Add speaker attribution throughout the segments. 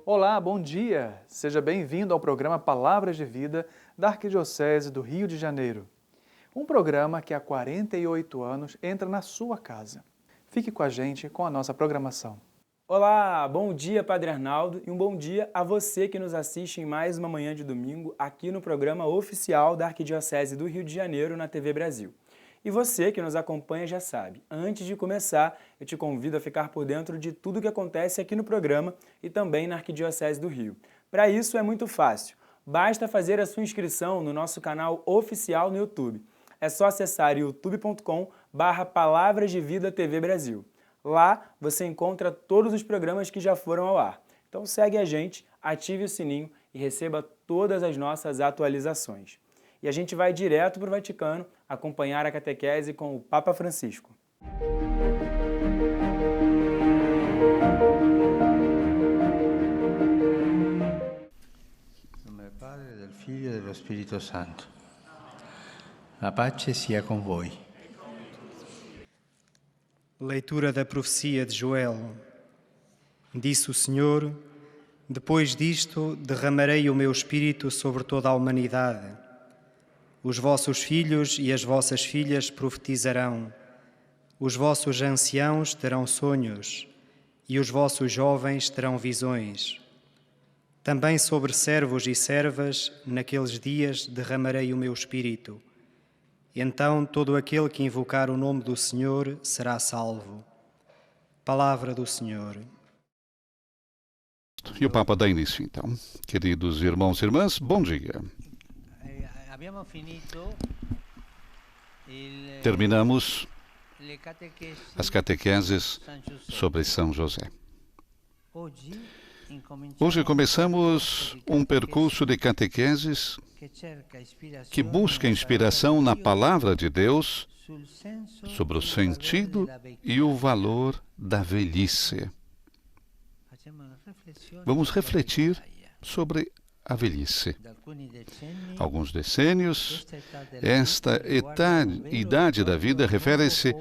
Speaker 1: Olá, bom dia! Seja bem-vindo ao programa Palavras de Vida da Arquidiocese do Rio de Janeiro. Um programa que há 48 anos entra na sua casa. Fique com a gente com a nossa programação.
Speaker 2: Olá, bom dia Padre Arnaldo e um bom dia a você que nos assiste em mais uma manhã de domingo aqui no programa oficial da Arquidiocese do Rio de Janeiro na TV Brasil. E você que nos acompanha já sabe, antes de começar, eu te convido a ficar por dentro de tudo que acontece aqui no programa e também na Arquidiocese do Rio. Para isso é muito fácil, basta fazer a sua inscrição no nosso canal oficial no YouTube. É só acessar youtube.com/Palavras de Vida TV Brasil. Lá você encontra todos os programas que já foram ao ar. Então segue a gente, ative o sininho e receba todas as nossas atualizações. E a gente vai direto para o Vaticano acompanhar a catequese com o Papa Francisco.
Speaker 3: Em nome do Padre, do Filho e do Espírito Santo. A pace sia com voi.
Speaker 4: Leitura da profecia de Joel. Disse o Senhor: depois disto derramarei o meu espírito sobre toda a humanidade. Os vossos filhos e as vossas filhas profetizarão. Os vossos anciãos terão sonhos e os vossos jovens terão visões. Também sobre servos e servas, naqueles dias derramarei o meu espírito. Então todo aquele que invocar o nome do Senhor será salvo. Palavra do Senhor.
Speaker 5: E o Papa dá início, então. Queridos irmãos e irmãs, bom dia. Terminamos as catequeses sobre São José. Hoje começamos um percurso de catequeses que busca inspiração na Palavra de Deus sobre o sentido e o valor da velhice. Vamos refletir sobre a velhice. Alguns decênios, esta idade da vida refere-se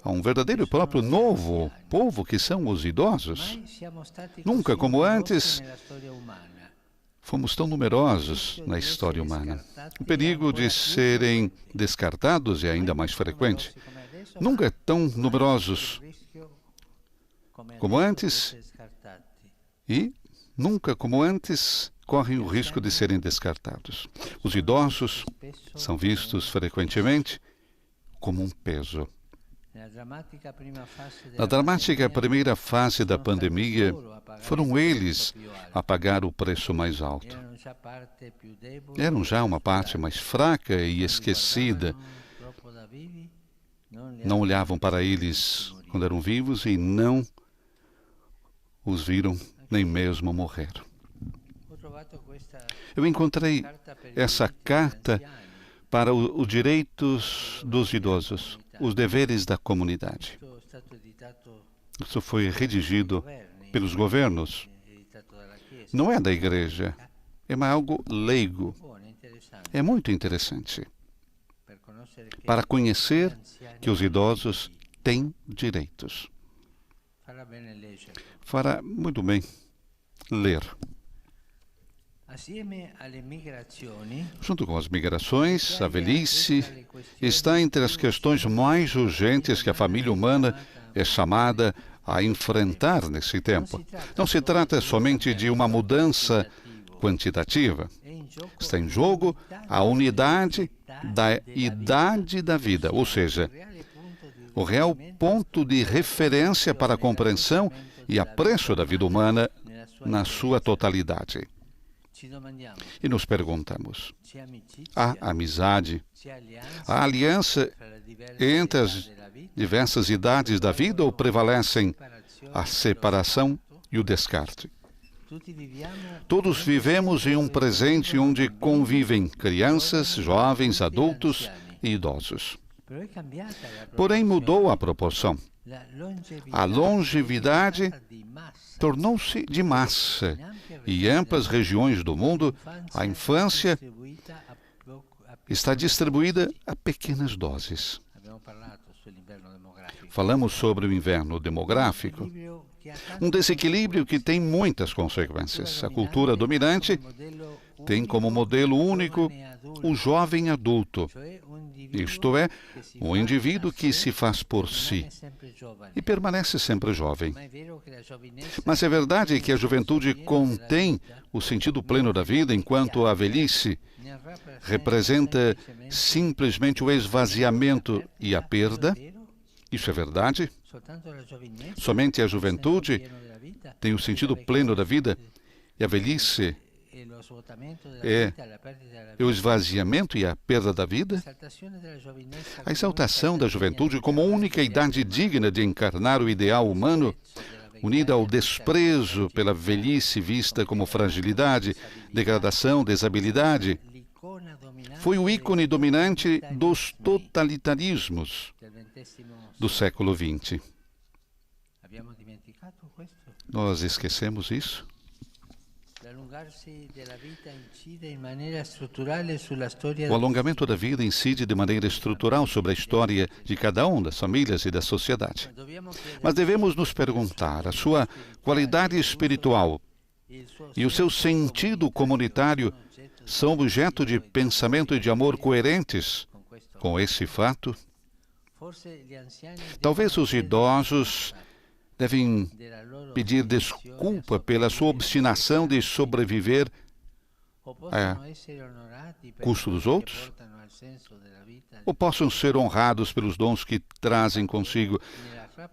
Speaker 5: a um verdadeiro e próprio novo povo que são os idosos. Nunca como antes fomos tão numerosos na história humana. O perigo de serem descartados é ainda mais frequente. Nunca tão numerosos como antes e nunca como antes correm o risco de serem descartados. Os idosos são vistos frequentemente como um peso. Na dramática primeira fase da pandemia, foram eles a pagar o preço mais alto. Eram já uma parte mais fraca e esquecida. Não olhavam para eles quando eram vivos e não os viram nem mesmo morrer. Eu encontrei essa carta para os direitos dos idosos, os deveres da comunidade. Isso foi redigido pelos governos. Não é da igreja, é algo leigo. É muito interessante para conhecer que os idosos têm direitos. Fará muito bem ler. Junto com as migrações, a velhice está entre as questões mais urgentes que a família humana é chamada a enfrentar nesse tempo. Não se trata somente de uma mudança quantitativa. Está em jogo a unidade da idade da vida, ou seja, o real ponto de referência para a compreensão e apreço da vida humana na sua totalidade. E nos perguntamos, há amizade, há aliança entre as diversas idades da vida ou prevalecem a separação e o descarte? Todos vivemos em um presente onde convivem crianças, jovens, adultos e idosos. Porém, mudou a proporção. A longevidade tornou-se de massa e em amplas regiões do mundo, a infância está distribuída a pequenas doses. Falamos sobre o inverno demográfico. Um desequilíbrio que tem muitas consequências. A cultura dominante tem como modelo único o jovem adulto, isto é, o indivíduo que se faz por si e permanece sempre jovem. Mas é verdade que a juventude contém o sentido pleno da vida, enquanto a velhice representa simplesmente o esvaziamento e a perda. Isso é verdade? Somente a juventude tem o sentido pleno da vida e a velhice é o esvaziamento e a perda da vida? A exaltação da juventude como única idade digna de encarnar o ideal humano, unida ao desprezo pela velhice vista como fragilidade, degradação, desabilidade, foi o ícone dominante dos totalitarismos do século XX. Nós esquecemos isso? O alongamento da vida incide de maneira estrutural sobre a história de cada um, das famílias e da sociedade. Mas devemos nos perguntar, a sua qualidade espiritual e o seu sentido comunitário são objeto de pensamento e de amor coerentes com esse fato? Talvez os idosos devem pedir desculpa pela sua obstinação de sobreviver a custo dos outros? Ou possam ser honrados pelos dons que trazem consigo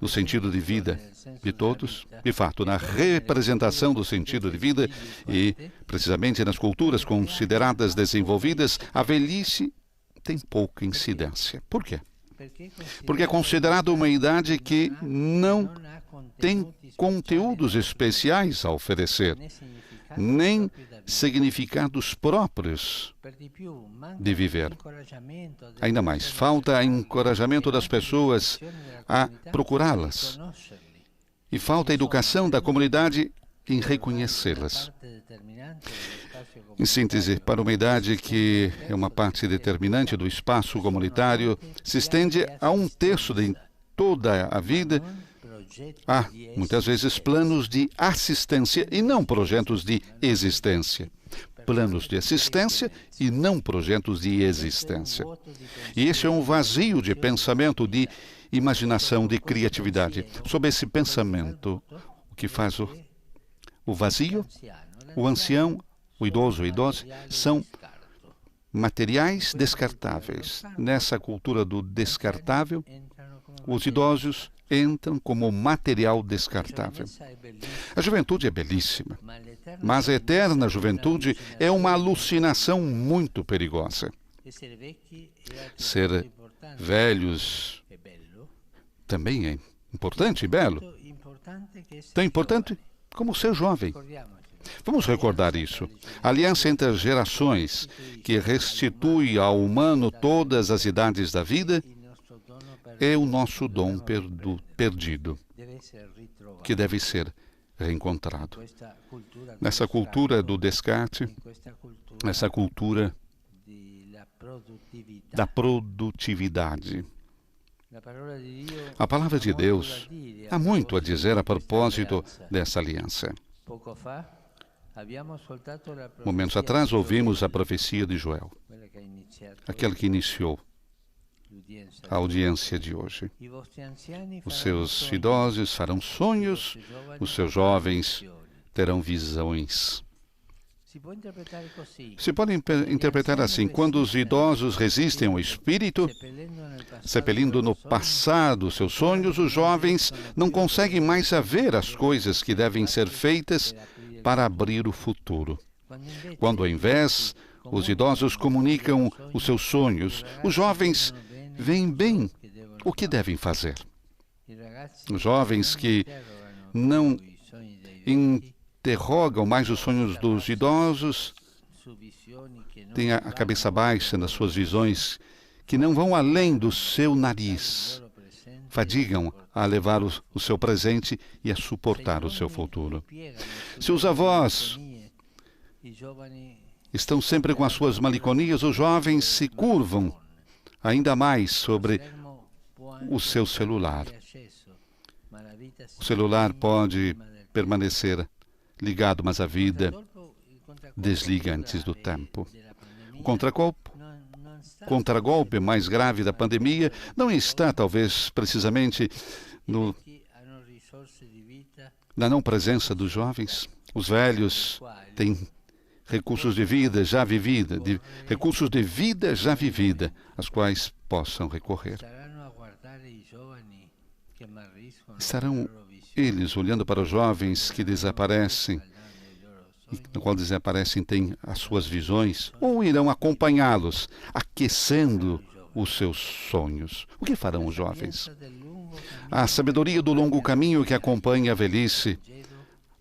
Speaker 5: o sentido de vida de todos? De fato, na representação do sentido de vida e, precisamente, nas culturas consideradas desenvolvidas, a velhice tem pouca incidência. Por quê? Porque é considerada uma idade que não tem conteúdos especiais a oferecer, nem significados próprios de viver. Ainda mais, falta encorajamento das pessoas a procurá-las. E falta educação da comunidade em reconhecê-las. Em síntese, para uma idade que é uma parte determinante do espaço comunitário, se estende a 1/3 de toda a vida, há, muitas vezes, planos de assistência e não projetos de existência. Planos de assistência e não projetos de existência. E esse é um vazio de pensamento, de imaginação, de criatividade. Sob esse pensamento, o que faz o vazio, o ancião, o idoso, a idosa, são materiais descartáveis. Nessa cultura do descartável, os idosos entram como material descartável. A juventude é belíssima, mas a eterna juventude é uma alucinação muito perigosa. Ser velhos também é importante e belo. Tão importante como ser jovem. Vamos recordar isso. A aliança entre as gerações, que restitui ao humano todas as idades da vida, é o nosso dom perdido, que deve ser reencontrado. Nessa cultura do descarte, nessa cultura da produtividade. A palavra de Deus há muito a dizer a propósito dessa aliança. Momentos atrás ouvimos a profecia de Joel, aquela que iniciou a audiência de hoje. Os seus idosos farão sonhos, os seus jovens terão visões. Se pode interpretar assim: quando os idosos resistem ao espírito, sepelindo no passado seus sonhos, os jovens não conseguem mais ver as coisas que devem ser feitas para abrir o futuro. Quando, ao invés, os idosos comunicam os seus sonhos, os jovens veem bem o que devem fazer. Os jovens que não interrogam mais os sonhos dos idosos têm a cabeça baixa nas suas visões, que não vão além do seu nariz, fadigam a levar o seu presente e a suportar o seu futuro. Se os avós estão sempre com as suas maliconias, os jovens se curvam ainda mais sobre o seu celular. O celular pode permanecer ligado, mas a vida desliga antes do tempo. O contragolpe mais grave da pandemia não está, talvez, precisamente na não presença dos jovens. Os velhos têm recursos de vida já vivida, aos quais possam recorrer. Estarão eles olhando para os jovens que desaparecem, no qual desaparecem têm as suas visões, ou irão acompanhá-los, aquecendo os seus sonhos. O que farão os jovens? A sabedoria do longo caminho que acompanha a velhice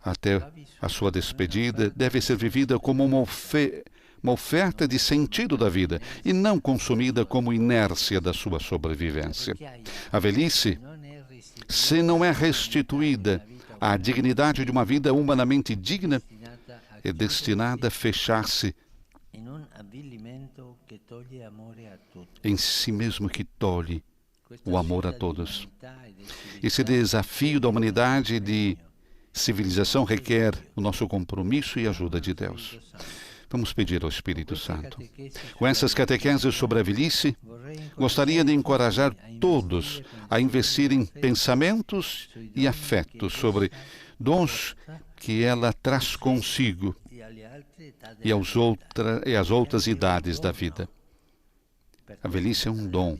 Speaker 5: até a sua despedida deve ser vivida como uma oferta de sentido da vida e não consumida como inércia da sua sobrevivência. A velhice, se não é restituída à dignidade de uma vida humanamente digna, é destinada a fechar-se em si mesmo, que tolhe o amor a todos. Esse desafio da humanidade de civilização requer o nosso compromisso e a ajuda de Deus. Vamos pedir ao Espírito Santo. Com essas catequeses sobre a velhice, gostaria de encorajar todos a investir em pensamentos e afetos sobre dons que ela traz consigo e as outras idades da vida. A velhice é um dom.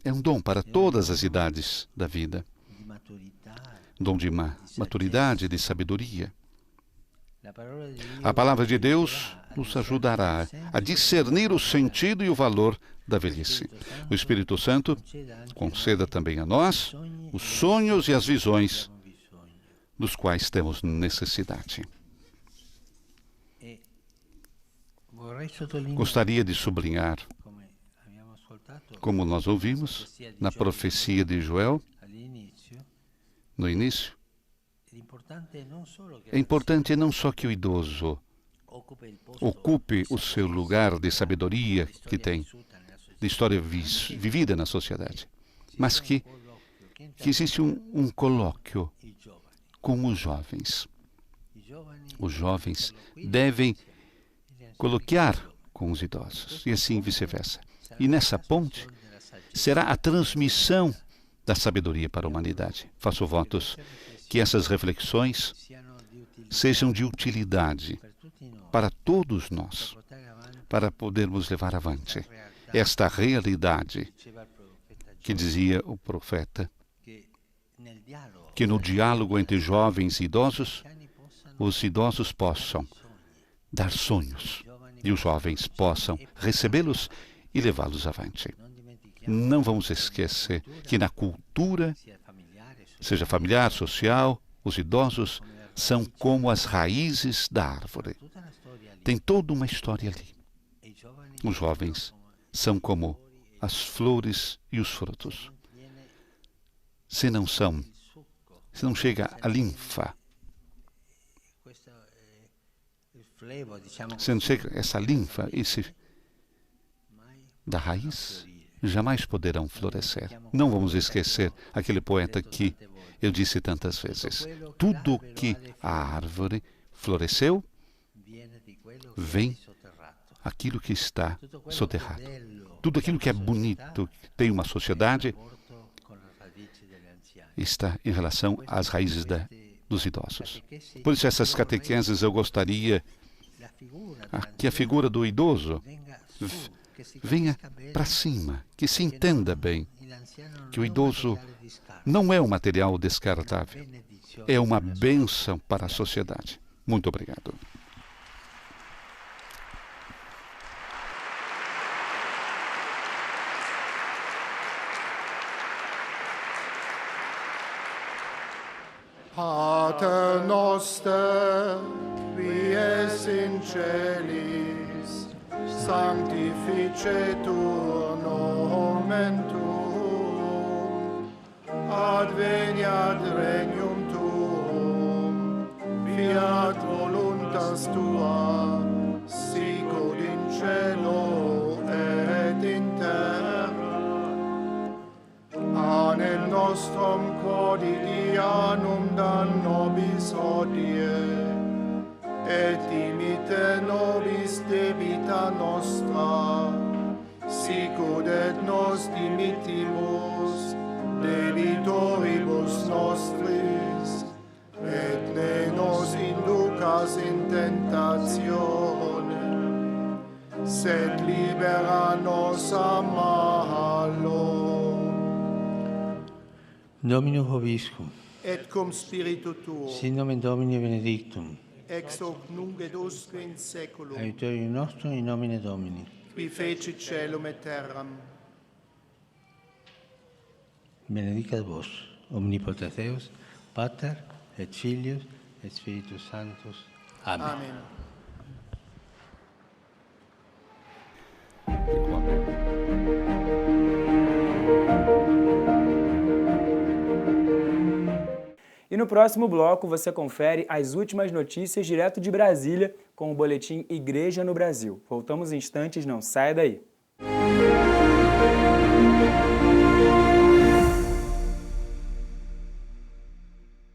Speaker 5: É um dom para todas as idades da vida. Dom de maturidade, de sabedoria. A palavra de Deus nos ajudará a discernir o sentido e o valor da velhice. O Espírito Santo conceda também a nós os sonhos e as visões dos quais temos necessidade. Gostaria de sublinhar, como nós ouvimos na profecia de Joel, no início, é importante não só que o idoso ocupe o seu lugar de sabedoria que tem, de história vivida na sociedade, mas que existe um colóquio com os jovens. Os jovens devem coloquiar com os idosos e assim vice-versa. E nessa ponte será a transmissão da sabedoria para a humanidade. Faço votos que essas reflexões sejam de utilidade para todos nós, para podermos levar avante esta realidade que dizia o profeta, que no diálogo entre jovens e idosos, os idosos possam dar sonhos e os jovens possam recebê-los e levá-los avante. Não vamos esquecer que na cultura, seja familiar, social, os idosos são como as raízes da árvore. Tem toda uma história ali. Os jovens são como as flores e os frutos. Se não chega a linfa, se não chega essa linfa da raiz, jamais poderão florescer. Não vamos esquecer aquele poeta que eu disse tantas vezes. Tudo que a árvore floresceu, vem aquilo que está soterrado. Tudo aquilo que é bonito, que tem uma sociedade, está em relação às raízes dos idosos. Por isso, essas catequeses eu gostaria que a figura do idoso venha para cima, que se entenda bem que o idoso não é um material descartável, é uma bênção para a sociedade. Muito obrigado.
Speaker 6: Pater noster, qui es in celis, sanctificetur nomen tuum, adveniat regnum tuum, fiat voluntas tua, sicut in cielo et in terra. Panem nostrum quotidianum quotidianum da nobis hodie, et dimite nobis debita nostra, sicut et nos dimittimus debitoribus nostris, et ne nos inducas in tentatione, sed libera nos a malo.
Speaker 3: Dominum vobiscum,
Speaker 6: Et cum spiritu tuo,
Speaker 3: sin nomen Domini benedictum,
Speaker 6: ex hoc nunc et usque in saeculum,
Speaker 3: aiuterium nostrum in nomine Domini.
Speaker 6: qui fecit caelum et terram.
Speaker 3: Benedicat vos, omnipotens Deus, Pater, et Filius, et Spiritus Sanctus. Amen.
Speaker 6: Amen.
Speaker 2: E no próximo bloco você confere as últimas notícias direto de Brasília com o boletim Igreja no Brasil. Voltamos em instantes, não saia daí.